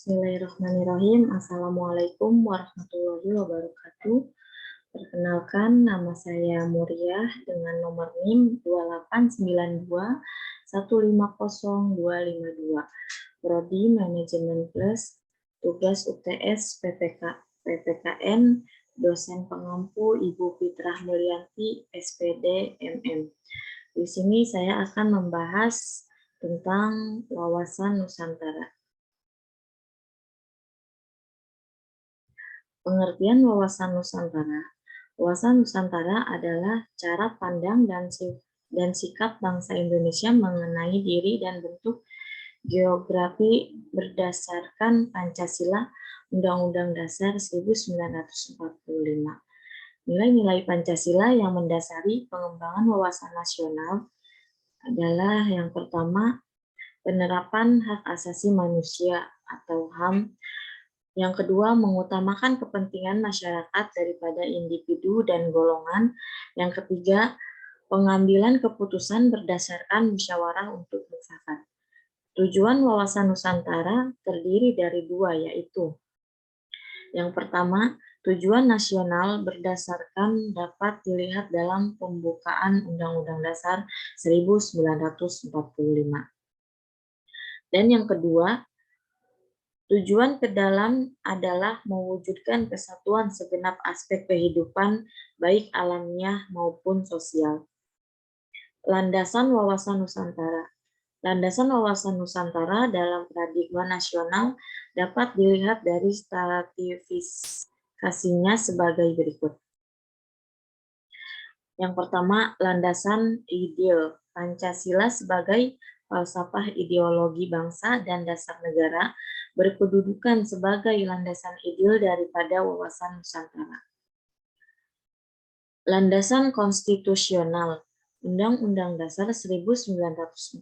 Bismillahirrahmanirrahim. Assalamualaikum warahmatullahi wabarakatuh. Perkenalkan, nama saya Muriah dengan nomor NIM 289215022. Prodi Manajemen Plus, tugas UTS PPKN, dosen pengampu Ibu Fitrah Mulyanti, SPD MM. Di sini saya akan membahas tentang wawasan Nusantara. Pengertian wawasan Nusantara. Wawasan Nusantara adalah cara pandang dan sikap bangsa Indonesia mengenai diri dan bentuk geografi berdasarkan Pancasila, Undang-Undang Dasar 1945. Nilai-nilai Pancasila yang mendasari pengembangan wawasan nasional adalah yang pertama, penerapan hak asasi manusia atau HAM. Yang kedua, mengutamakan kepentingan masyarakat daripada individu dan golongan. Yang ketiga, pengambilan keputusan berdasarkan musyawarah untuk mufakat. Tujuan wawasan Nusantara terdiri dari dua, yaitu yang pertama, tujuan nasional berdasarkan dapat dilihat dalam pembukaan Undang-Undang Dasar 1945. Dan yang kedua, tujuan ke dalam adalah mewujudkan kesatuan segenap aspek kehidupan, baik alamiah maupun sosial. Landasan wawasan Nusantara. Landasan wawasan Nusantara dalam paradigma nasional dapat dilihat dari stratifikasinya sebagai berikut. Yang pertama, landasan ideal. Pancasila sebagai falsafah ideologi bangsa dan dasar negara berkedudukan sebagai landasan ideal daripada wawasan Nusantara. Landasan konstitusional. Undang-Undang Dasar 1945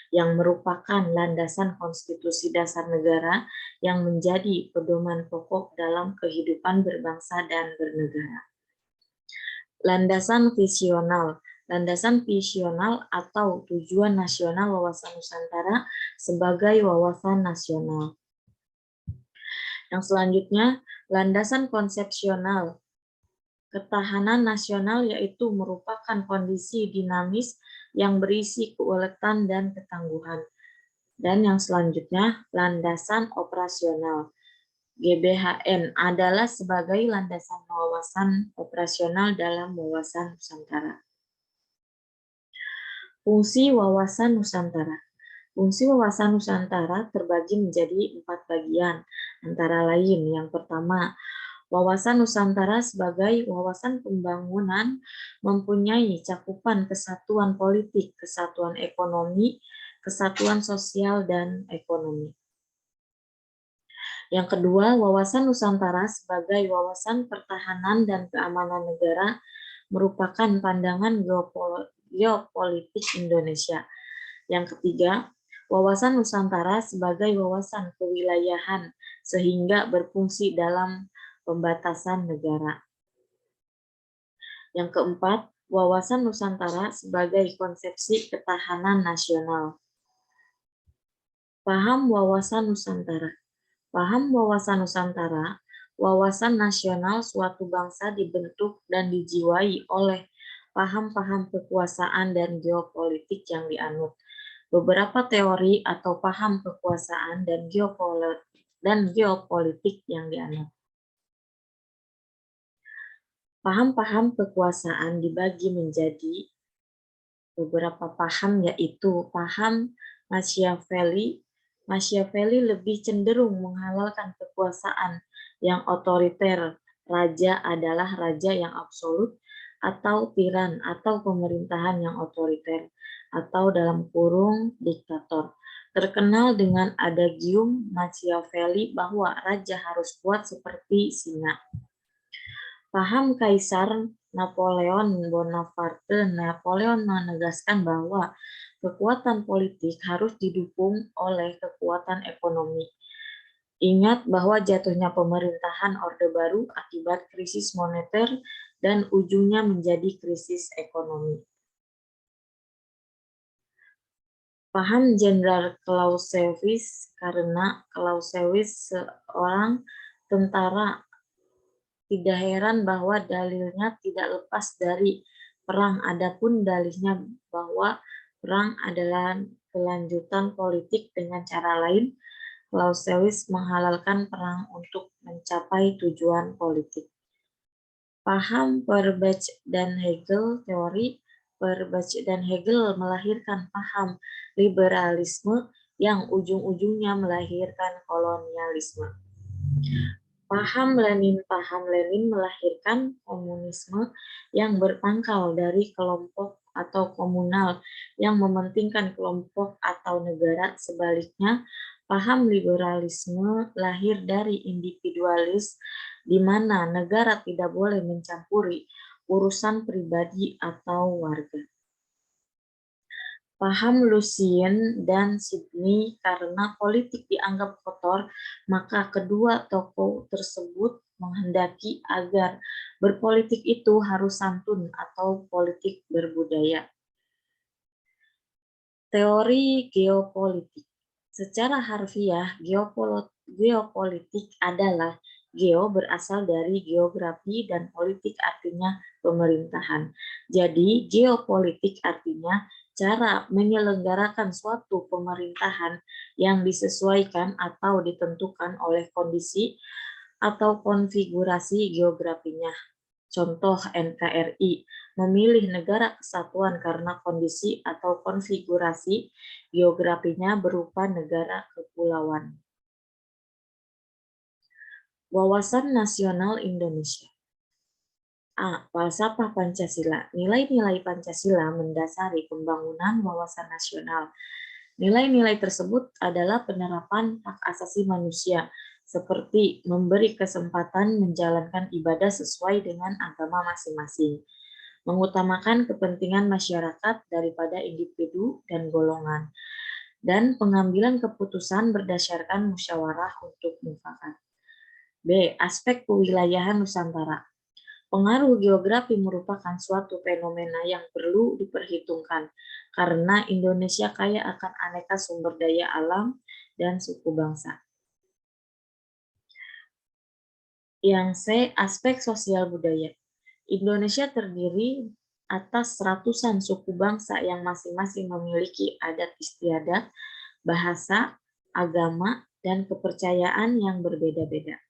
yang merupakan landasan konstitusi dasar negara yang menjadi pedoman pokok dalam kehidupan berbangsa dan bernegara. Landasan visional. Landasan visional atau tujuan nasional wawasan Nusantara sebagai wawasan nasional. Yang selanjutnya, landasan konsepsional. Ketahanan nasional yaitu merupakan kondisi dinamis yang berisi keuletan dan ketangguhan. Dan yang selanjutnya, landasan operasional. GBHN adalah sebagai landasan wawasan operasional dalam wawasan Nusantara. Fungsi wawasan Nusantara. Fungsi wawasan Nusantara terbagi menjadi 4 bagian, antara lain yang pertama, wawasan Nusantara sebagai wawasan pembangunan mempunyai cakupan kesatuan politik, kesatuan ekonomi, kesatuan sosial, dan ekonomi. Yang kedua, wawasan Nusantara sebagai wawasan pertahanan dan keamanan negara merupakan pandangan geopolitik Indonesia. Yang ketiga, wawasan Nusantara sebagai wawasan kewilayahan sehingga berfungsi dalam pembatasan negara. Yang keempat, wawasan Nusantara sebagai konsepsi ketahanan nasional. Paham wawasan Nusantara. Paham wawasan Nusantara, wawasan nasional suatu bangsa dibentuk dan dijiwai oleh paham-paham kekuasaan dan geopolitik yang dianut. Beberapa teori atau paham kekuasaan dan geopolitik yang dianut. Paham-paham kekuasaan dibagi menjadi beberapa paham, yaitu paham Machiavelli. Machiavelli lebih cenderung menghalalkan kekuasaan yang otoriter. Raja adalah raja yang absolut atau tiran atau pemerintahan yang otoriter atau dalam kurung diktator. Terkenal dengan adagium Machiavelli bahwa raja harus kuat seperti singa. Paham Kaisar Napoleon Bonaparte. Napoleon menegaskan bahwa kekuatan politik harus didukung oleh kekuatan ekonomi. Ingat bahwa jatuhnya pemerintahan Orde Baru akibat krisis moneter dan ujungnya menjadi krisis ekonomi. Paham Jenderal Clausewitz karena Clausewitz seorang tentara. Tidak heran bahwa dalilnya tidak lepas dari perang, adapun dalihnya bahwa perang adalah kelanjutan politik dengan cara lain. Clausewitz menghalalkan perang untuk mencapai tujuan politik. Paham Perbach dan Hegel. Teori Perbach dan Hegel melahirkan paham liberalisme yang ujung-ujungnya melahirkan kolonialisme. Paham Lenin melahirkan komunisme yang berpangkal dari kelompok atau komunal yang mementingkan kelompok atau negara. Sebaliknya, paham liberalisme lahir dari individualis di mana negara tidak boleh mencampuri urusan pribadi atau warga. Paham Lucien dan Sidney karena politik dianggap kotor, maka kedua tokoh tersebut menghendaki agar berpolitik itu harus santun atau politik berbudaya. Teori geopolitik. Secara harfiah, geopolitik adalah geo berasal dari geografi dan politik artinya pemerintahan. Jadi, geopolitik artinya cara menyelenggarakan suatu pemerintahan yang disesuaikan atau ditentukan oleh kondisi atau konfigurasi geografinya. Contoh NKRI, memilih negara kesatuan karena kondisi atau konfigurasi geografinya berupa negara kepulauan. Wawasan Nasional Indonesia. A. Falsafah Pancasila. Nilai-nilai Pancasila mendasari pembangunan wawasan nasional. Nilai-nilai tersebut adalah penerapan hak asasi manusia, seperti memberi kesempatan menjalankan ibadah sesuai dengan agama masing-masing, mengutamakan kepentingan masyarakat daripada individu dan golongan, dan pengambilan keputusan berdasarkan musyawarah untuk mufakat. B. Aspek kewilayahan Nusantara. Pengaruh geografi merupakan suatu fenomena yang perlu diperhitungkan karena Indonesia kaya akan aneka sumber daya alam dan suku bangsa. Yang C. Aspek sosial budaya. Indonesia terdiri atas ratusan suku bangsa yang masing-masing memiliki adat istiadat, bahasa, agama, dan kepercayaan yang berbeda-beda.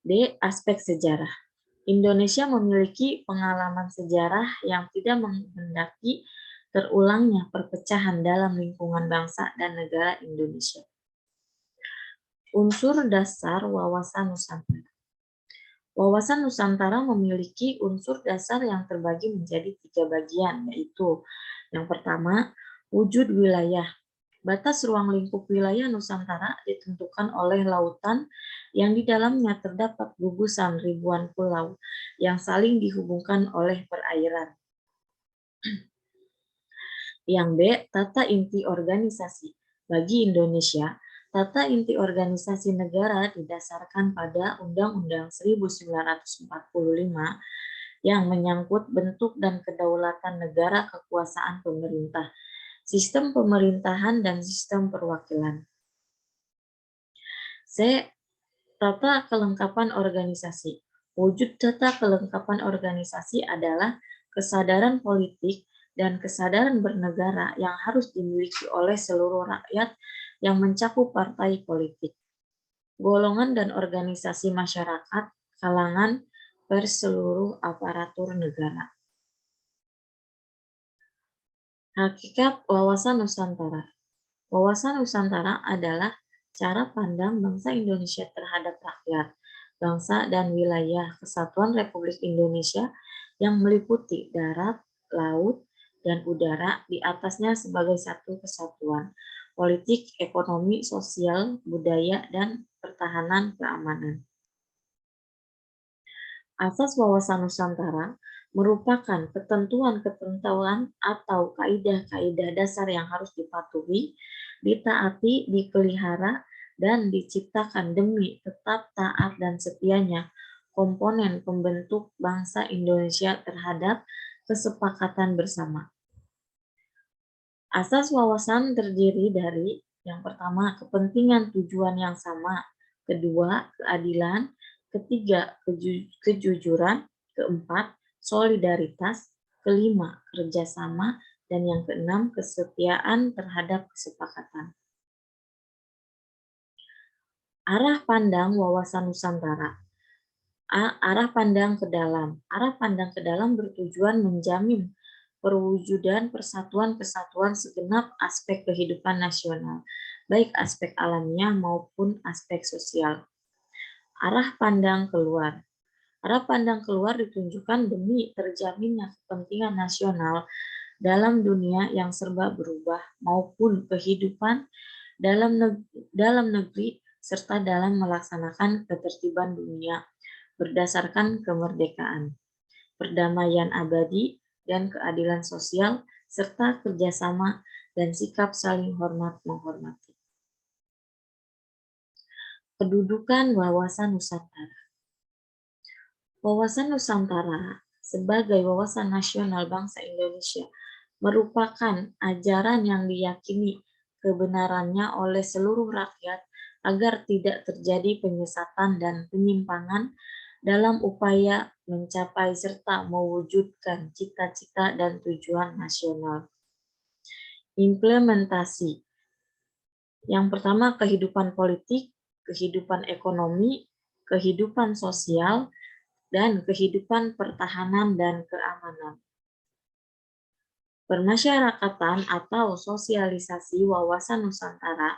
D. Aspek sejarah. Indonesia memiliki pengalaman sejarah yang tidak menghendaki terulangnya perpecahan dalam lingkungan bangsa dan negara Indonesia. Unsur dasar wawasan Nusantara. Wawasan Nusantara memiliki unsur dasar yang terbagi menjadi 3 bagian, yaitu yang pertama, wujud wilayah. Batas ruang lingkup wilayah Nusantara ditentukan oleh lautan yang di dalamnya terdapat gugusan ribuan pulau yang saling dihubungkan oleh perairan. Yang B. Tata inti organisasi. Bagi Indonesia, tata inti organisasi negara didasarkan pada Undang-Undang 1945 yang menyangkut bentuk dan kedaulatan negara, kekuasaan pemerintah, sistem pemerintahan, dan sistem perwakilan. C. Tata kelengkapan organisasi. Wujud tata kelengkapan organisasi adalah kesadaran politik dan kesadaran bernegara yang harus dimiliki oleh seluruh rakyat yang mencakup partai politik, golongan dan organisasi masyarakat, kalangan, pers, seluruh aparatur negara. Hakikat wawasan Nusantara. Wawasan Nusantara adalah cara pandang bangsa Indonesia terhadap rakyat, bangsa, dan wilayah kesatuan Republik Indonesia yang meliputi darat, laut, dan udara di atasnya sebagai satu kesatuan, politik, ekonomi, sosial, budaya, dan pertahanan keamanan. Asas wawasan Nusantara merupakan ketentuan-ketentuan atau kaidah-kaidah dasar yang harus dipatuhi, ditaati, dipelihara, dan diciptakan demi tetap taat dan setianya komponen pembentuk bangsa Indonesia terhadap kesepakatan bersama. Asas wawasan terdiri dari yang pertama, kepentingan tujuan yang sama, kedua, keadilan, ketiga, kejujuran, keempat, solidaritas, kelima, kerjasama, dan yang keenam, kesetiaan terhadap kesepakatan. Arah pandang wawasan Nusantara. Arah pandang ke dalam. Arah pandang ke dalam bertujuan menjamin perwujudan persatuan kesatuan segenap aspek kehidupan nasional, baik aspek alamiah maupun aspek sosial. Arah pandang keluar. Arah pandang keluar ditunjukkan demi terjaminnya kepentingan nasional dalam dunia yang serba berubah maupun kehidupan dalam negeri serta dalam melaksanakan ketertiban dunia berdasarkan kemerdekaan, perdamaian abadi, dan keadilan sosial, serta kerjasama dan sikap saling hormat menghormati. Kedudukan wawasan Nusantara. Wawasan Nusantara sebagai wawasan nasional bangsa Indonesia merupakan ajaran yang diyakini kebenarannya oleh seluruh rakyat agar tidak terjadi penyesatan dan penyimpangan dalam upaya mencapai serta mewujudkan cita-cita dan tujuan nasional. Implementasi. Yang pertama, kehidupan politik, kehidupan ekonomi, kehidupan sosial, dan kehidupan pertahanan dan keamanan. Permasyarakatan atau sosialisasi wawasan Nusantara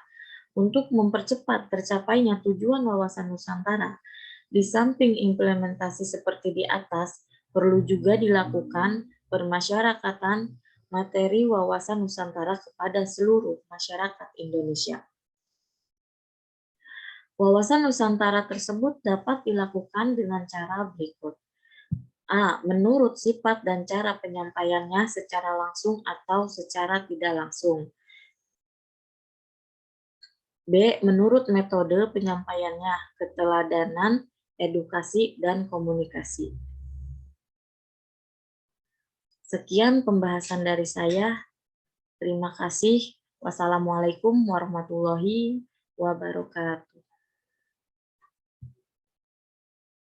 untuk mempercepat tercapainya tujuan wawasan Nusantara. Di samping implementasi seperti di atas, perlu juga dilakukan permasyarakatan materi wawasan Nusantara kepada seluruh masyarakat Indonesia. Wawasan Nusantara tersebut dapat dilakukan dengan cara berikut. A. Menurut sifat dan cara penyampaiannya secara langsung atau secara tidak langsung. B. Menurut metode penyampaiannya, keteladanan, edukasi, dan komunikasi. Sekian pembahasan dari saya. Terima kasih. Wassalamualaikum warahmatullahi wabarakatuh.